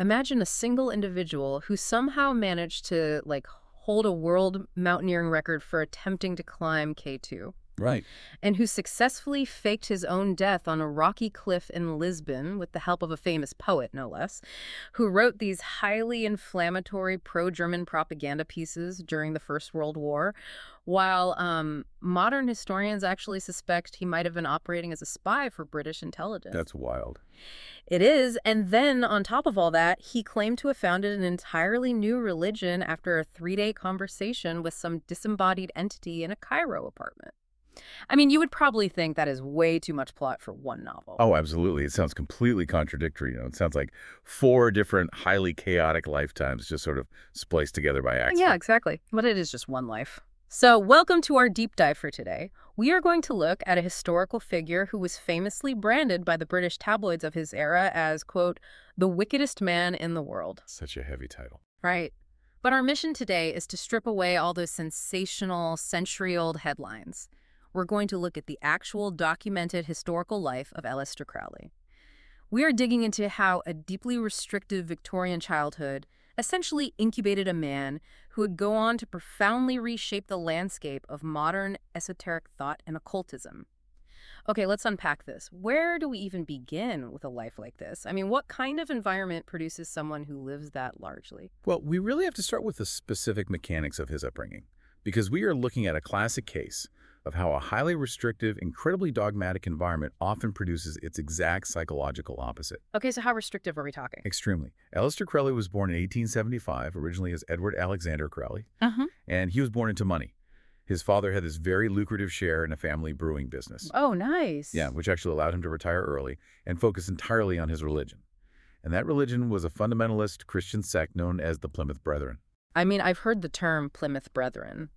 Imagine a single individual who somehow managed to, hold a world mountaineering record for attempting to climb K2. Right. And who successfully faked his own death on a rocky cliff in Lisbon with the help of a famous poet, no less, who wrote these highly inflammatory pro-German propaganda pieces during the First World War, while modern historians actually suspect he might have been operating as a spy for British intelligence. That's wild. It is, and then on top of all that, he claimed to have founded an entirely new religion after a 3-day conversation with some disembodied entity in a Cairo apartment. I mean, you would probably think that is way too much plot for one novel. Oh, absolutely. It sounds completely contradictory. It sounds like 4 different highly chaotic lifetimes just sort of spliced together by accident. Yeah, exactly. But it is just one life. So welcome to our deep dive for today. We are going to look at a historical figure who was famously branded by the British tabloids of his era as, quote, the wickedest man in the world. Such a heavy title. Right. But our mission today is to strip away all those sensational, century-old headlines. We're going to look at the actual documented historical life of Aleister Crowley. We are digging into how a deeply restrictive Victorian childhood essentially incubated a man who would go on to profoundly reshape the landscape of modern esoteric thought and occultism. Okay, let's unpack this. Where do we even begin with a life like this? I mean, what kind of environment produces someone who lives that largely? Well, we really have to start with the specific mechanics of his upbringing, because we are looking at a classic case of how a highly restrictive, incredibly dogmatic environment often produces its exact psychological opposite. Okay, so how restrictive are we talking? Extremely. Aleister Crowley was born in 1875, originally as Edward Alexander Crowley, and he was born into money. His father had this very lucrative share in a family brewing business. Oh, nice. Yeah, which actually allowed him to retire early and focus entirely on his religion. And that religion was a fundamentalist Christian sect known as the Plymouth Brethren. I mean, I've heard the term Plymouth Brethren.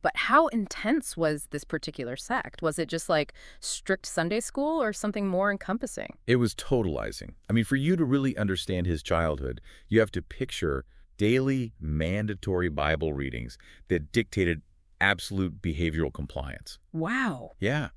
But how intense was this particular sect? Was it just like strict Sunday school or something more encompassing? It was totalizing. I mean, for you to really understand his childhood, you have to picture daily mandatory Bible readings that dictated absolute behavioral compliance. Wow. Yeah.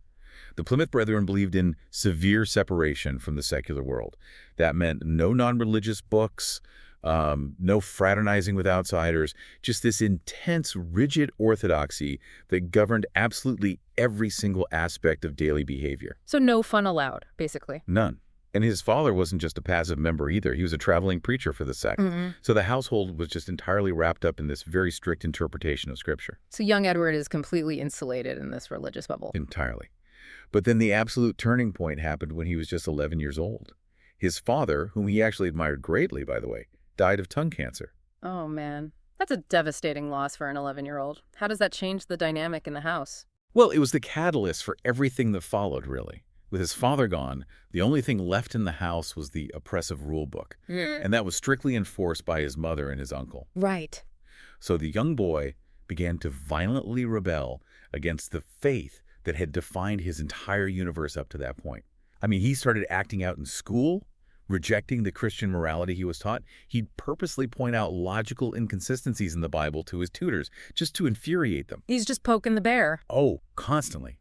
The Plymouth Brethren believed in severe separation from the secular world. That meant no non-religious books, no fraternizing with outsiders, just this intense, rigid orthodoxy that governed absolutely every single aspect of daily behavior. So no fun allowed, basically. None. And his father wasn't just a passive member either. He was a traveling preacher for the sect. So the household was just entirely wrapped up in this very strict interpretation of Scripture. So young Edward is completely insulated in this religious bubble. Entirely. But then the absolute turning point happened when he was just 11 years old. His father, whom he actually admired greatly, by the way, died of tongue cancer. Oh, man. That's a devastating loss for an 11-year-old. How does that change the dynamic in the house? Well, it was the catalyst for everything that followed, really. With his father gone, the only thing left in the house was the oppressive rule book. And that was strictly enforced by his mother and his uncle. Right. So the young boy began to violently rebel against the faith that had defined his entire universe up to that point. I mean, he started acting out in school, rejecting the Christian morality he was taught. He'd purposely point out logical inconsistencies in the Bible to his tutors, just to infuriate them. He's just poking the bear. Oh, constantly.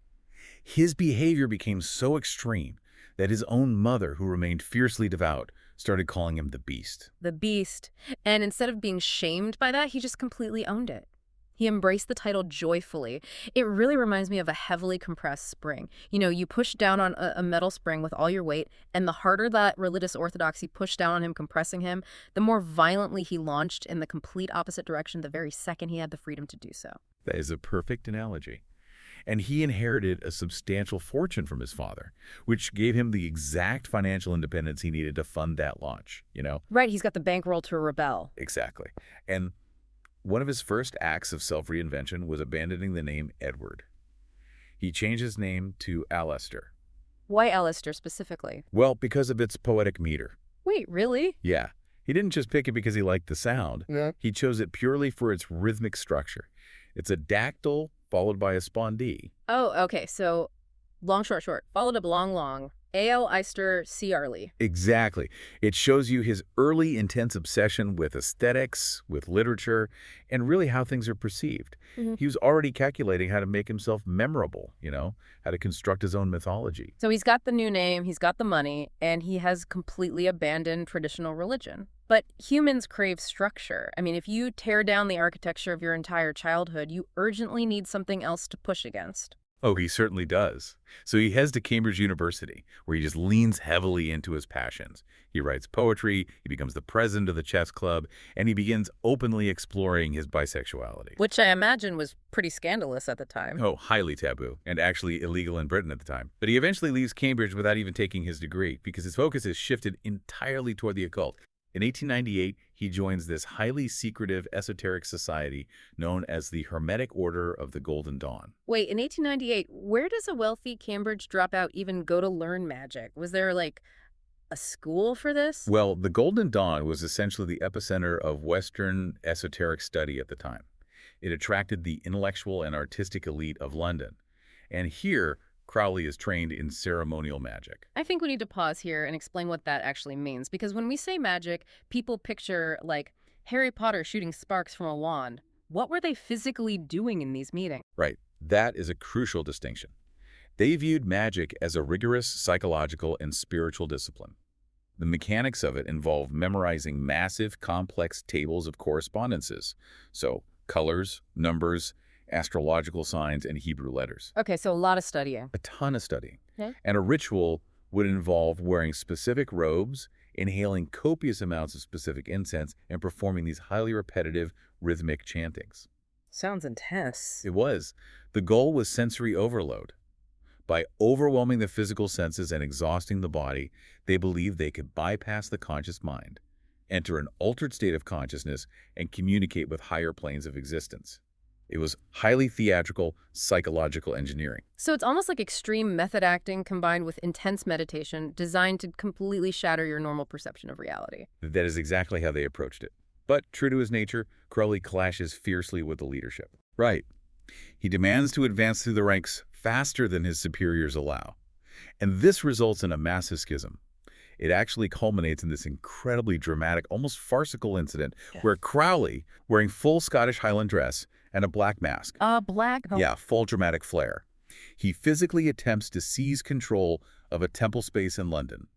His behavior became so extreme that his own mother, who remained fiercely devout, started calling him the Beast. The Beast. And instead of being shamed by that, he just completely owned it. He embraced the title joyfully. It really reminds me of a heavily compressed spring. You know, you push down on a metal spring with all your weight, and the harder that religious orthodoxy pushed down on him, compressing him, the more violently he launched in the complete opposite direction the very second he had the freedom to do so. That is a perfect analogy. And he inherited a substantial fortune from his father, which gave him the exact financial independence he needed to fund that launch, you know? Right, he's got the bankroll to rebel. Exactly. And one of his first acts of self-reinvention was abandoning the name Edward. He changed his name to Aleister. Why Aleister specifically? Well, because of its poetic meter. Wait, really? Yeah. He didn't just pick it because he liked the sound. Yeah. He chose it purely for its rhythmic structure. It's a dactyl followed by a spondee. Oh, okay. So long, short, followed up long, long. Aleister Crowley. Exactly. It shows you his early intense obsession with aesthetics, with literature, and really how things are perceived. He was already calculating how to make himself memorable, you know, how to construct his own mythology. So he's got the new name, he's got the money, and he has completely abandoned traditional religion. But humans crave structure. I mean, if you tear down the architecture of your entire childhood, you urgently need something else to push against. Oh, he certainly does. So he heads to Cambridge University, where he just leans heavily into his passions. He writes poetry, he becomes the president of the chess club, and he begins openly exploring his bisexuality. Which I imagine was pretty scandalous at the time. Oh, highly taboo, and actually illegal in Britain at the time. But he eventually leaves Cambridge without even taking his degree, because his focus is shifted entirely toward the occult. In 1898, he joins this highly secretive esoteric society known as the Hermetic Order of the Golden Dawn. Wait, in 1898, where does a wealthy Cambridge dropout even go to learn magic? Was there, like, a school for this? Well, the Golden Dawn was essentially the epicenter of Western esoteric study at the time. It attracted the intellectual and artistic elite of London. And here, Crowley is trained in ceremonial magic. I think we need to pause here and explain what that actually means, because when we say magic, people picture, like, Harry Potter shooting sparks from a wand. What were they physically doing in these meetings? Right. That is a crucial distinction. They viewed magic as a rigorous psychological and spiritual discipline. The mechanics of it involve memorizing massive, complex tables of correspondences. So, colors, numbers, astrological signs, and Hebrew letters. Okay, so a lot of studying. A ton of studying. Okay. And a ritual would involve wearing specific robes, inhaling copious amounts of specific incense, and performing these highly repetitive, rhythmic chantings. Sounds intense. It was. The goal was sensory overload. By overwhelming the physical senses and exhausting the body, they believed they could bypass the conscious mind, enter an altered state of consciousness, and communicate with higher planes of existence. It was highly theatrical, psychological engineering. So it's almost like extreme method acting combined with intense meditation designed to completely shatter your normal perception of reality. That is exactly how they approached it. But true to his nature, Crowley clashes fiercely with the leadership. Right. He demands to advance through the ranks faster than his superiors allow. And this results in a massive schism. It actually culminates in this incredibly dramatic, almost farcical incident where Crowley, wearing full Scottish Highland dress and a black mask. Black? Oh. Yeah, full dramatic flair. He physically attempts to seize control of a temple space in London.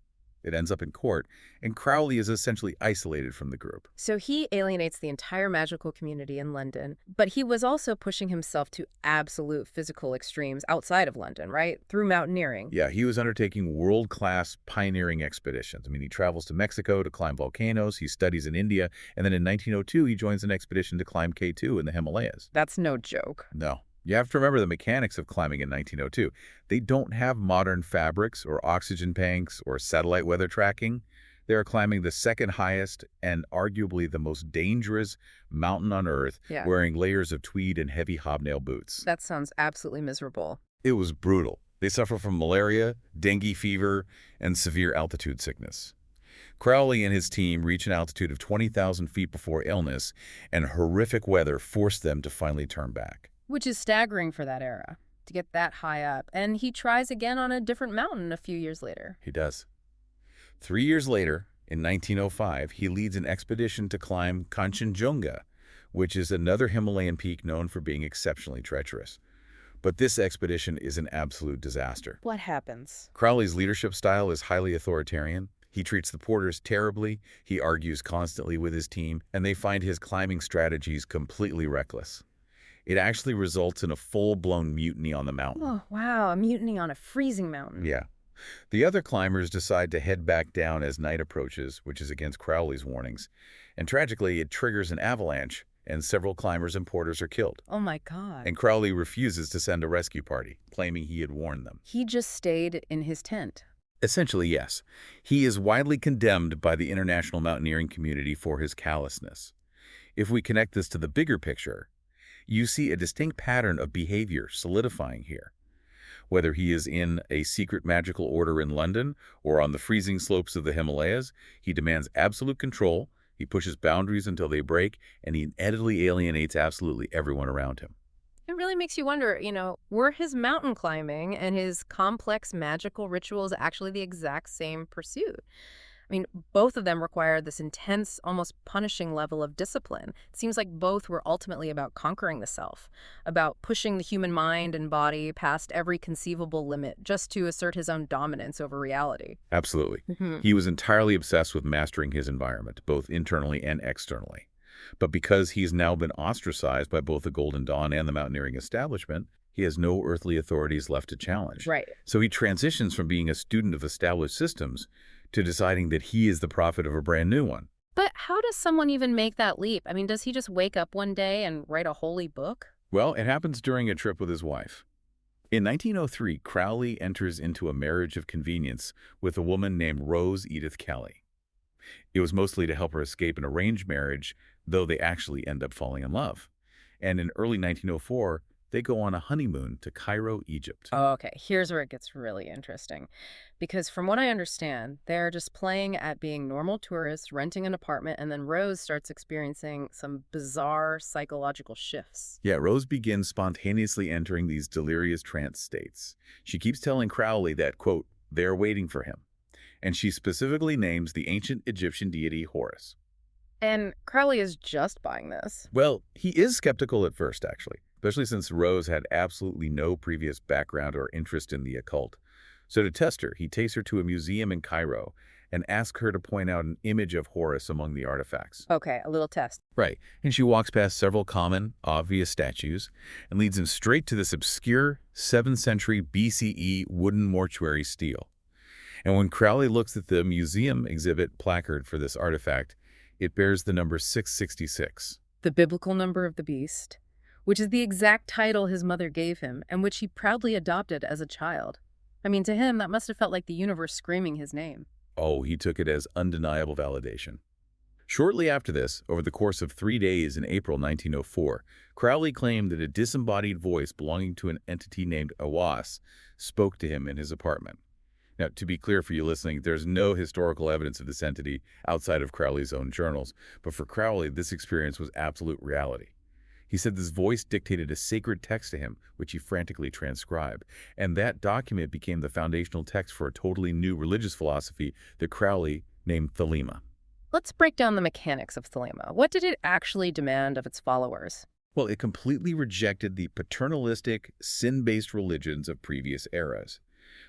It ends up in court, and Crowley is essentially isolated from the group. So he alienates the entire magical community in London, but he was also pushing himself to absolute physical extremes outside of London, right? Through mountaineering. Yeah, he was undertaking world-class pioneering expeditions. I mean, he travels to Mexico to climb volcanoes, he studies in India, and then in 1902, he joins an expedition to climb K2 in the Himalayas. That's no joke. No. You have to remember the mechanics of climbing in 1902. They don't have modern fabrics or oxygen tanks or satellite weather tracking. They are climbing the second highest and arguably the most dangerous mountain on Earth, wearing layers of tweed and heavy hobnail boots. That sounds absolutely miserable. It was brutal. They suffer from malaria, dengue fever, and severe altitude sickness. Crowley and his team reach an altitude of 20,000 feet before illness, and horrific weather forced them to finally turn back. Which is staggering for that era, to get that high up. And he tries again on a different mountain a few years later. He does. 3 years later, in 1905, he leads an expedition to climb Kanchenjunga, which is another Himalayan peak known for being exceptionally treacherous. But this expedition is an absolute disaster. What happens? Crowley's leadership style is highly authoritarian. He treats the porters terribly, he argues constantly with his team, and they find his climbing strategies completely reckless. It actually results in a full-blown mutiny on the mountain. Oh, wow, a mutiny on a freezing mountain. Yeah. The other climbers decide to head back down as night approaches, which is against Crowley's warnings. And tragically, it triggers an avalanche, and several climbers and porters are killed. Oh, my God. And Crowley refuses to send a rescue party, claiming he had warned them. He just stayed in his tent. Essentially, yes. He is widely condemned by the international mountaineering community for his callousness. If we connect this to the bigger picture, you see a distinct pattern of behavior solidifying here. Whether he is in a secret magical order in London or on the freezing slopes of the Himalayas, he demands absolute control, he pushes boundaries until they break, and he inevitably alienates absolutely everyone around him. It really makes you wonder, were his mountain climbing and his complex magical rituals actually the exact same pursuit? I mean, both of them required this intense, almost punishing level of discipline. It seems like both were ultimately about conquering the self, about pushing the human mind and body past every conceivable limit just to assert his own dominance over reality. Absolutely. Hmm. He was entirely obsessed with mastering his environment, both internally and externally. But because he's now been ostracized by both the Golden Dawn and the mountaineering establishment, he has no earthly authorities left to challenge. Right. So he transitions from being a student of established systems to deciding that he is the prophet of a brand new one. But how does someone even make that leap? I mean, does he just wake up one day and write a holy book? Well, it happens during a trip with his wife. In 1903, Crowley enters into a marriage of convenience with a woman named Rose Edith Kelly. It was mostly to help her escape an arranged marriage, though they actually end up falling in love. And in early 1904, they go on a honeymoon to Cairo, Egypt. Oh, okay, here's where it gets really interesting. Because from what I understand, they're just playing at being normal tourists, renting an apartment, and then Rose starts experiencing some bizarre psychological shifts. Yeah, Rose begins spontaneously entering these delirious trance states. She keeps telling Crowley that, quote, they're waiting for him. And she specifically names the ancient Egyptian deity Horus. And Crowley is just buying this. Well, he is skeptical at first, actually, especially since Rose had absolutely no previous background or interest in the occult. So to test her, he takes her to a museum in Cairo and asks her to point out an image of Horus among the artifacts. Okay, a little test. Right, and she walks past several common, obvious statues and leads him straight to this obscure 7th century BCE wooden mortuary stele. And when Crowley looks at the museum exhibit placard for this artifact, it bears the number 666. The biblical number of the beast, which is the exact title his mother gave him and which he proudly adopted as a child. I mean, to him, that must have felt like the universe screaming his name. Oh, he took it as undeniable validation. Shortly after this, over the course of 3 days in April 1904, Crowley claimed that a disembodied voice belonging to an entity named Awas spoke to him in his apartment. Now, to be clear for you listening, there's no historical evidence of this entity outside of Crowley's own journals, but for Crowley, this experience was absolute reality. He said this voice dictated a sacred text to him, which he frantically transcribed, and that document became the foundational text for a totally new religious philosophy that Crowley named Thelema. Let's break down the mechanics of Thelema. What did it actually demand of its followers? Well, it completely rejected the paternalistic, sin-based religions of previous eras.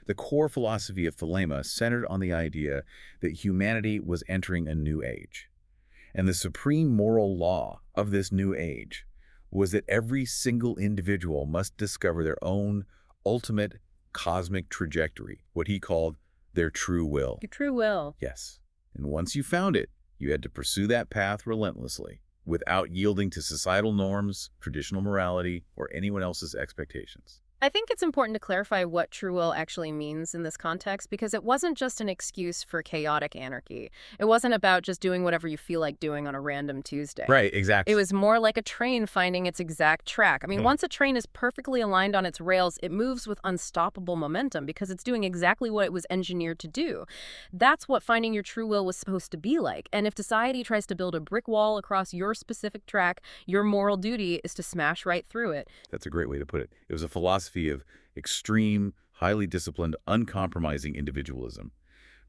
The core philosophy of Thelema centered on the idea that humanity was entering a new age. And the supreme moral law of this new age was that every single individual must discover their own ultimate cosmic trajectory, what he called their true will. Your true will. Yes. And once you found it, you had to pursue that path relentlessly, without yielding to societal norms, traditional morality, or anyone else's expectations. I think it's important to clarify what true will actually means in this context, because it wasn't just an excuse for chaotic anarchy. It wasn't about just doing whatever you feel like doing on a random Tuesday. Right, exactly. It was more like a train finding its exact track. I mean, once a train is perfectly aligned on its rails, it moves with unstoppable momentum because it's doing exactly what it was engineered to do. That's what finding your true will was supposed to be like. And if society tries to build a brick wall across your specific track, your moral duty is to smash right through it. That's a great way to put it. It was a philosophy of extreme, highly disciplined, uncompromising individualism.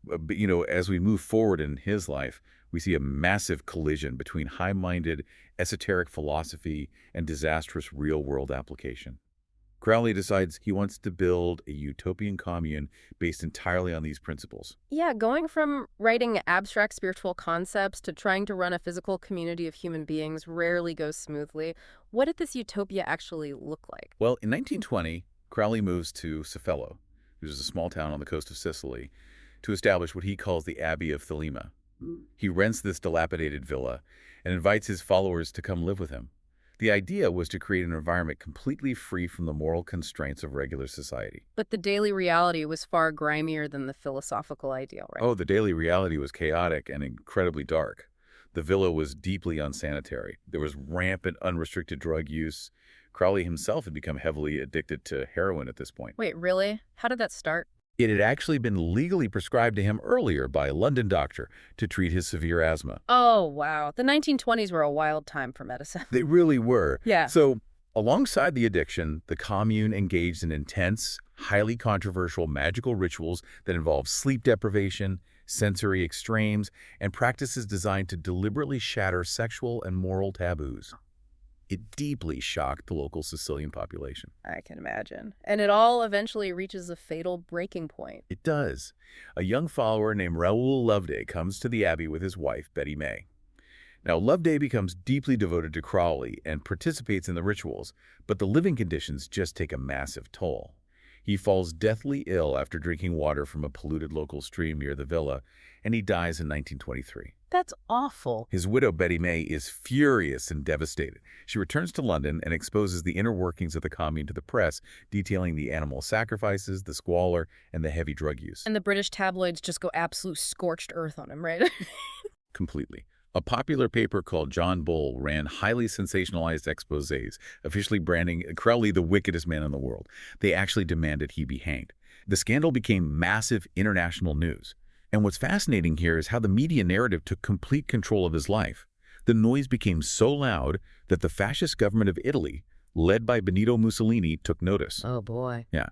But, as we move forward in his life, we see a massive collision between high-minded, esoteric philosophy and disastrous real-world application. Crowley decides he wants to build a utopian commune based entirely on these principles. Yeah, going from writing abstract spiritual concepts to trying to run a physical community of human beings rarely goes smoothly. What did this utopia actually look like? Well, in 1920, Crowley moves to Cefello, which is a small town on the coast of Sicily, to establish what he calls the Abbey of Thelema. He rents this dilapidated villa and invites his followers to come live with him. The idea was to create an environment completely free from the moral constraints of regular society. But the daily reality was far grimier than the philosophical ideal, right? Oh, the daily reality was chaotic and incredibly dark. The villa was deeply unsanitary. There was rampant, unrestricted drug use. Crowley himself had become heavily addicted to heroin at this point. Wait, really? How did that start? It had actually been legally prescribed to him earlier by a London doctor to treat his severe asthma. Oh, wow. The 1920s were a wild time for medicine. They really were. Yeah. So, alongside the addiction, the commune engaged in intense, highly controversial magical rituals that involved sleep deprivation, sensory extremes, and practices designed to deliberately shatter sexual and moral taboos. It deeply shocked the local Sicilian population. I can imagine. And it all eventually reaches a fatal breaking point. It does. A young follower named Raoul comes to the abbey with his wife, Betty May. Now, Loveday becomes deeply devoted to Crowley and participates in the rituals, but the living conditions just take a massive toll. He falls deathly ill after drinking water from a polluted local stream near the villa, and he dies in 1923. That's awful. His widow, Betty May, is furious and devastated. She returns to London and exposes the inner workings of the commune to the press, detailing the animal sacrifices, the squalor, and the heavy drug use. And the British tabloids just go absolute scorched earth on him, right? Completely. A popular paper called John Bull ran highly sensationalized exposés, officially branding Crowley the wickedest man in the world. They actually demanded he be hanged. The scandal became massive international news. And what's fascinating here is how the media narrative took complete control of his life. The noise became so loud that the fascist government of Italy, led by Benito Mussolini, took notice. Oh, boy. Yeah.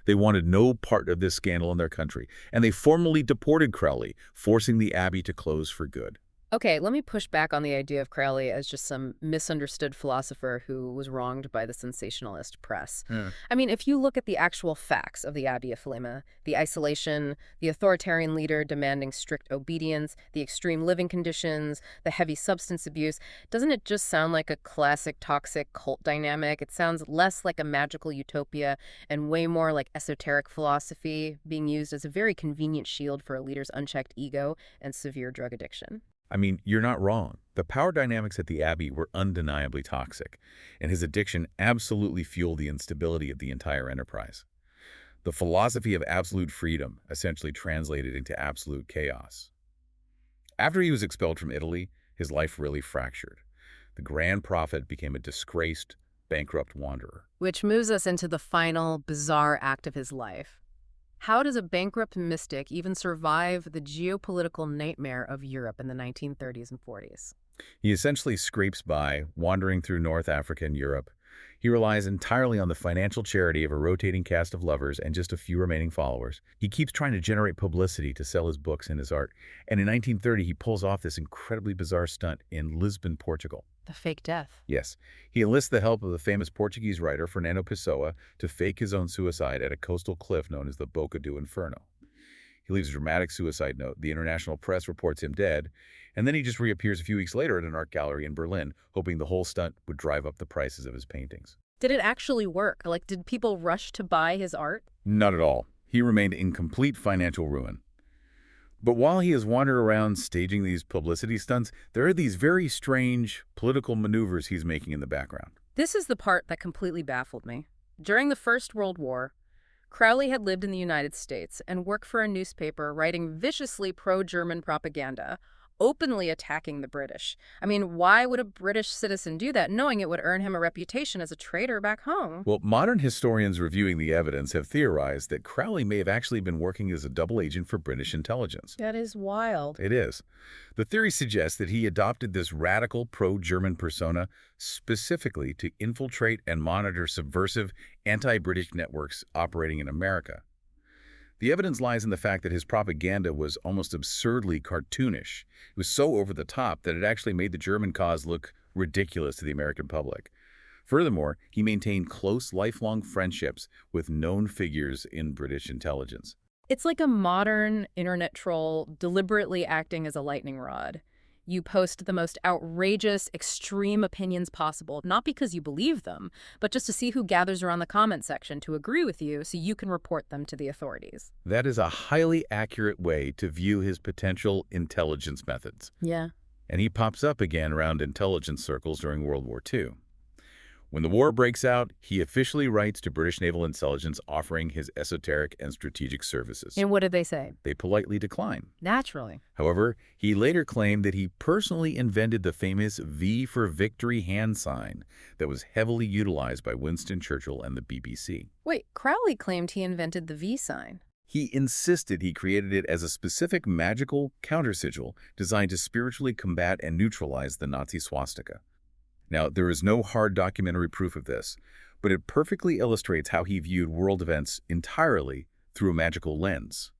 They wanted no part of this scandal in their country, and they formally deported Crowley, forcing the abbey to close for good. Okay, let me push back on the idea of Crowley as just some misunderstood philosopher who was wronged by the sensationalist press. I mean, if you look at the actual facts of the Abbey of Thelema, the isolation, the authoritarian leader demanding strict obedience, the extreme living conditions, the heavy substance abuse, doesn't it just sound like a classic toxic cult dynamic? It sounds less like a magical utopia and way more like esoteric philosophy being used as a very convenient shield for a leader's unchecked ego and severe drug addiction. I mean, you're not wrong. The power dynamics at the Abbey were undeniably toxic, and his addiction absolutely fueled the instability of the entire enterprise. The philosophy of absolute freedom essentially translated into absolute chaos. After he was expelled from Italy, his life really fractured. The grand prophet became a disgraced, bankrupt wanderer. Which moves us into the final, bizarre act of his life. How does a bankrupt mystic even survive the geopolitical nightmare of Europe in the 1930s and 40s? He essentially scrapes by, wandering through North Africa and Europe. He relies entirely on the financial charity of a rotating cast of lovers and just a few remaining followers. He keeps trying to generate publicity to sell his books and his art, and in 1930 he pulls off this incredibly bizarre stunt in Lisbon, Portugal. The fake death. Yes. He enlists the help of the famous Portuguese writer Fernando Pessoa to fake his own suicide at a coastal cliff known as the Boca do Inferno. He leaves a dramatic suicide note. The international press reports him dead, and then he just reappears a few weeks later at an art gallery in Berlin, hoping the whole stunt would drive up the prices of his paintings. Did it actually work? Like, did people rush to buy his art? Not at all. He remained in complete financial ruin. But while he has wandered around staging these publicity stunts, there are these very strange political maneuvers he's making in the background. This is the part that completely baffled me. During the First World War, Crowley had lived in the United States and worked for a newspaper writing viciously pro-German propaganda, openly attacking the British. I mean, why would a British citizen do that, knowing it would earn him a reputation as a traitor back home? Well, modern historians reviewing the evidence have theorized that Crowley may have actually been working as a double agent for British intelligence. That is wild. It is. The theory suggests that he adopted this radical pro-German persona specifically to infiltrate and monitor subversive anti-British networks operating in America. The evidence lies in the fact that his propaganda was almost absurdly cartoonish. It was so over the top that it actually made the German cause look ridiculous to the American public. Furthermore, he maintained close, lifelong friendships with known figures in British intelligence. It's like a modern internet troll deliberately acting as a lightning rod. You post the most outrageous, extreme opinions possible, not because you believe them, but just to see who gathers around the comment section to agree with you so you can report them to the authorities. That is a highly accurate way to view his potential intelligence methods. Yeah. And he pops up again around intelligence circles during World War II. When the war breaks out, he officially writes to British naval intelligence offering his esoteric and strategic services. And what did they say? They politely decline. Naturally. However, he later claimed that he personally invented the famous V for Victory hand sign that was heavily utilized by Winston Churchill and the BBC. Wait, Crowley claimed he invented the V sign. He insisted he created it as a specific magical counter-sigil designed to spiritually combat and neutralize the Nazi swastika. Now, there is no hard documentary proof of this, but it perfectly illustrates how he viewed world events entirely through a magical lens.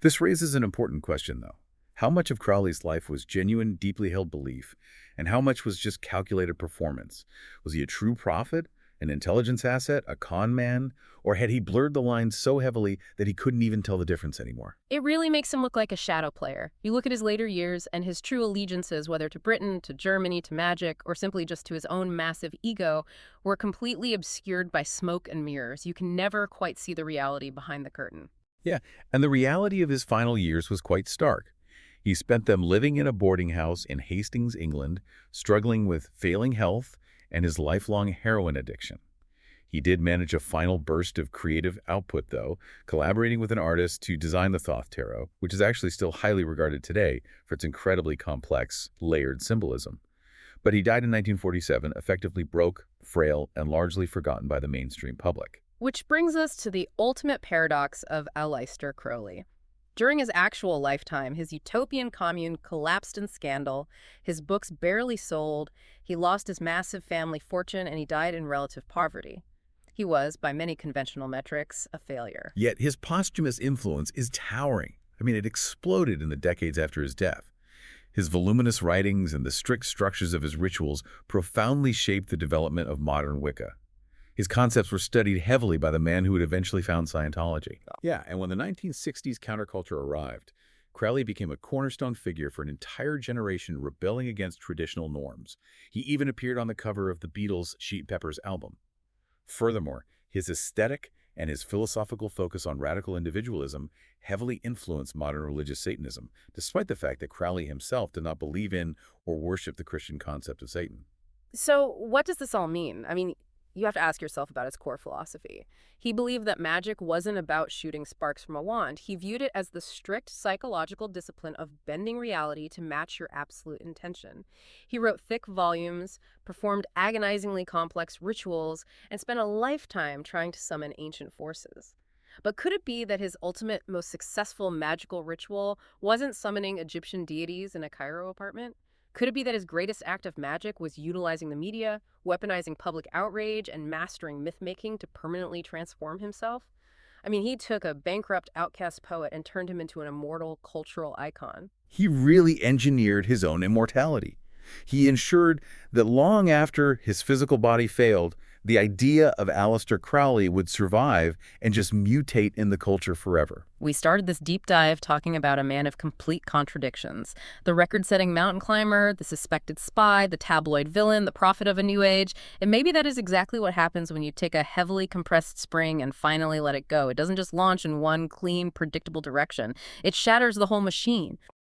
This raises an important question, though. How much of Crowley's life was genuine, deeply held belief, and how much was just calculated performance? Was he a true prophet, an intelligence asset, a con man, or had he blurred the lines so heavily that he couldn't even tell the difference anymore? It really makes him look like a shadow player. You look at his later years, and his true allegiances, whether to Britain, to Germany, to magic, or simply just to his own massive ego, were completely obscured by smoke and mirrors. You can never quite see the reality behind the curtain. Yeah, and the reality of his final years was quite stark. He spent them living in a boarding house in Hastings, England, struggling with failing health and his lifelong heroin addiction. He did manage a final burst of creative output, though, collaborating with an artist to design the Thoth Tarot, which is actually still highly regarded today for its incredibly complex, layered symbolism. But he died in 1947, effectively broke, frail, and largely forgotten by the mainstream public. Which brings us to the ultimate paradox of Aleister Crowley. During his actual lifetime, his utopian commune collapsed in scandal, his books barely sold, he lost his massive family fortune, and he died in relative poverty. He was, by many conventional metrics, a failure. Yet his posthumous influence is towering. I mean, it exploded in the decades after his death. His voluminous writings and the strict structures of his rituals profoundly shaped the development of modern Wicca. His concepts were studied heavily by the man who would eventually found Scientology. Yeah, and when the 1960s counterculture arrived, Crowley became a cornerstone figure for an entire generation rebelling against traditional norms. He even appeared on the cover of the Beatles' Sheet Peppers album. Furthermore, his aesthetic and his philosophical focus on radical individualism heavily influenced modern religious Satanism, despite the fact that Crowley himself did not believe in or worship the Christian concept of Satan. So what does this all mean? You have to ask yourself about his core philosophy. He believed that magic wasn't about shooting sparks from a wand. He viewed it as the strict psychological discipline of bending reality to match your absolute intention. He wrote thick volumes, performed agonizingly complex rituals, and spent a lifetime trying to summon ancient forces. But could it be that his ultimate, most successful magical ritual wasn't summoning Egyptian deities in a Cairo apartment? Could it be that his greatest act of magic was utilizing the media, weaponizing public outrage, and mastering myth-making to permanently transform himself? He took a bankrupt outcast poet and turned him into an immortal cultural icon. He really engineered his own immortality. He ensured that long after his physical body failed, the idea of Aleister Crowley would survive and just mutate in the culture forever. We started this deep dive talking about a man of complete contradictions. The record-setting mountain climber, the suspected spy, the tabloid villain, the prophet of a new age. And maybe that is exactly what happens when you take a heavily compressed spring and finally let it go. It doesn't just launch in one clean, predictable direction. It shatters the whole machine.